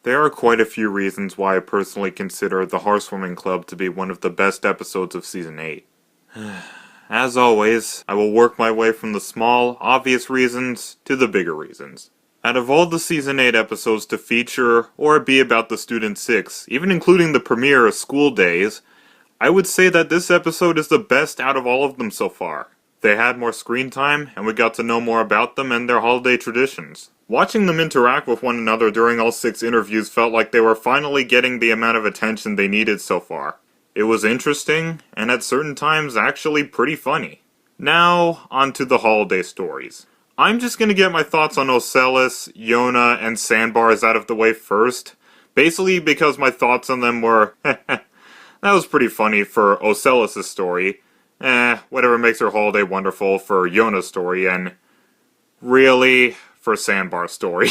There are quite a few reasons why I personally consider the Hearths Warming Club to be one of the best episodes of Season 8. As always, I will work my way from the small, obvious reasons to the bigger reasons. Out of all the Season 8 episodes to feature or be about the Student 6, even including the premiere of School Days, I would say that this episode is the best out of all of them so far. They had more screen time, and we got to know more about them and their holiday traditions. Watching them interact with one another during all 6 interviews felt like they were finally getting the amount of attention they needed so far. It was interesting, and at certain times actually pretty funny. Now, on to the holiday stories. I'm just gonna get my thoughts on Ocellus, Yona, and Sandbars out of the way first, basically because my thoughts on them were, that was pretty funny for Ocellus' story, whatever makes her holiday wonderful for Yona's story, and really, for Sandbar's story.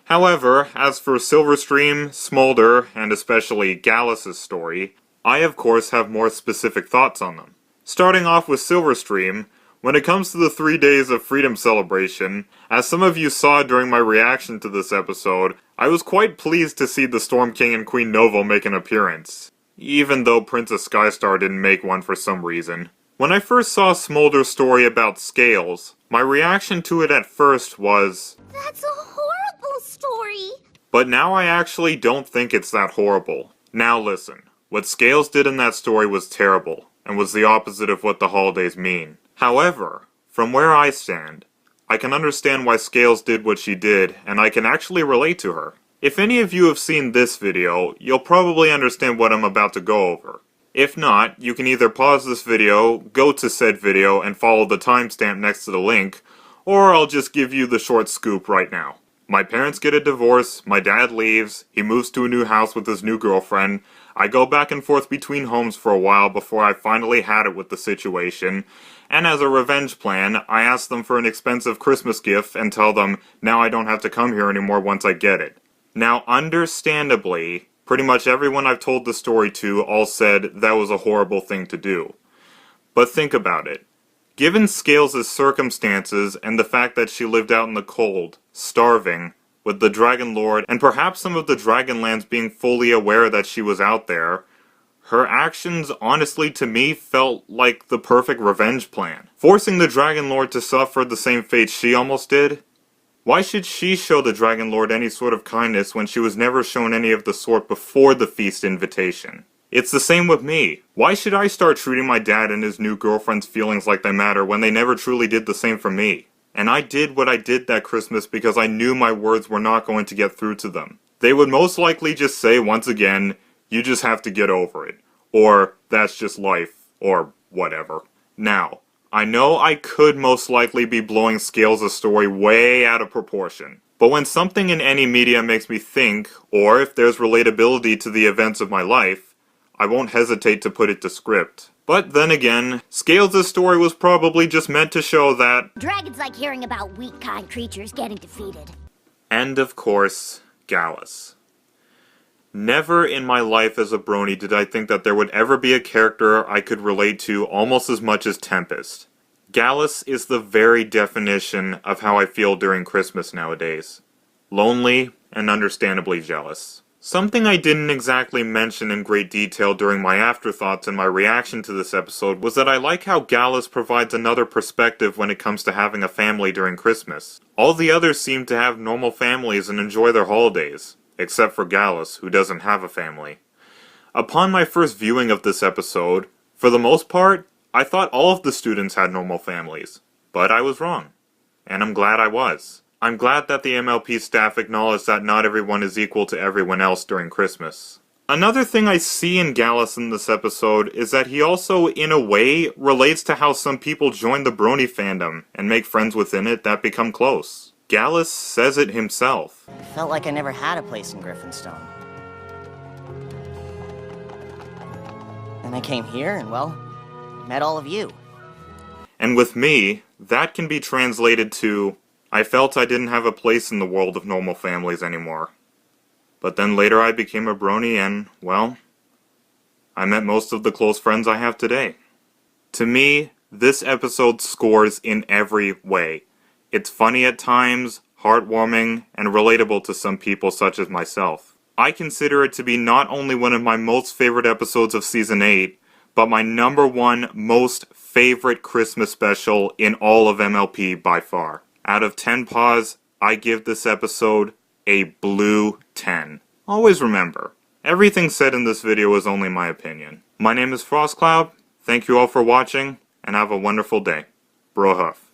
However, as for Silverstream, Smolder, and especially Gallus' story, I of course have more specific thoughts on them. Starting off with Silverstream, when it comes to the 3 days of freedom celebration, as some of you saw during my reaction to this episode, I was quite pleased to see the Storm King and Queen Novo make an appearance, even though Princess Skystar didn't make one for some reason. When I first saw Smolder's story about scales, my reaction to it at first was, "That's a horrible story!" But now I actually don't think it's that horrible. Now listen, what Scales did in that story was terrible, and was the opposite of what the holidays mean. However, from where I stand, I can understand why Scales did what she did, and I can actually relate to her. If any of you have seen this video, you'll probably understand what I'm about to go over. If not, you can either pause this video, go to said video, and follow the timestamp next to the link, or I'll just give you the short scoop right now. My parents get a divorce, my dad leaves, he moves to a new house with his new girlfriend, I go back and forth between homes for a while before I finally had it with the situation, and as a revenge plan, I ask them for an expensive Christmas gift and tell them, now I don't have to come here anymore once I get it. Now, understandably, pretty much everyone I've told the story to all said that was a horrible thing to do. But think about it. Given Scales' circumstances and the fact that she lived out in the cold, starving, with the Dragon Lord and perhaps some of the Dragonlands being fully aware that she was out there, her actions honestly to me felt like the perfect revenge plan. Forcing the Dragon Lord to suffer the same fate she almost did? Why should she show the Dragon Lord any sort of kindness when she was never shown any of the sort before the feast invitation? It's the same with me. Why should I start treating my dad and his new girlfriend's feelings like they matter when they never truly did the same for me? And I did what I did that Christmas because I knew my words were not going to get through to them. They would most likely just say once again, you just have to get over it. Or, that's just life. Or, whatever. Now, I know I could most likely be blowing Scales' story way out of proportion. But when something in any media makes me think, or if there's relatability to the events of my life, I won't hesitate to put it to script. But then again, Scales' story was probably just meant to show that dragons like hearing about weak, kind creatures getting defeated. And of course, Gallus. Never in my life as a brony did I think that there would ever be a character I could relate to almost as much as Tempest. Gallus is the very definition of how I feel during Christmas nowadays. Lonely and understandably jealous. Something I didn't exactly mention in great detail during my afterthoughts and my reaction to this episode was that I like how Gallus provides another perspective when it comes to having a family during Christmas. All the others seem to have normal families and enjoy their holidays. Except for Gallus, who doesn't have a family. Upon my first viewing of this episode, for the most part, I thought all of the students had normal families. But I was wrong. And I'm glad I was. I'm glad that the MLP staff acknowledged that not everyone is equal to everyone else during Christmas. Another thing I see in Gallus in this episode is that he also, in a way, relates to how some people join the Brony fandom and make friends within it that become close. Gallus says it himself. I felt like I never had a place in Griffinstone. And I came here and, well, met all of you. And with me, that can be translated to, I felt I didn't have a place in the world of normal families anymore. But then later I became a brony and, well, I met most of the close friends I have today. To me, this episode scores in every way. It's funny at times, heartwarming, and relatable to some people such as myself. I consider it to be not only one of my most favorite episodes of Season 8, but my #1 most favorite Christmas special in all of MLP by far. Out of 10 paws, I give this episode a blue 10. Always remember, everything said in this video is only my opinion. My name is FrostCloud, thank you all for watching, and have a wonderful day. Bro Huff.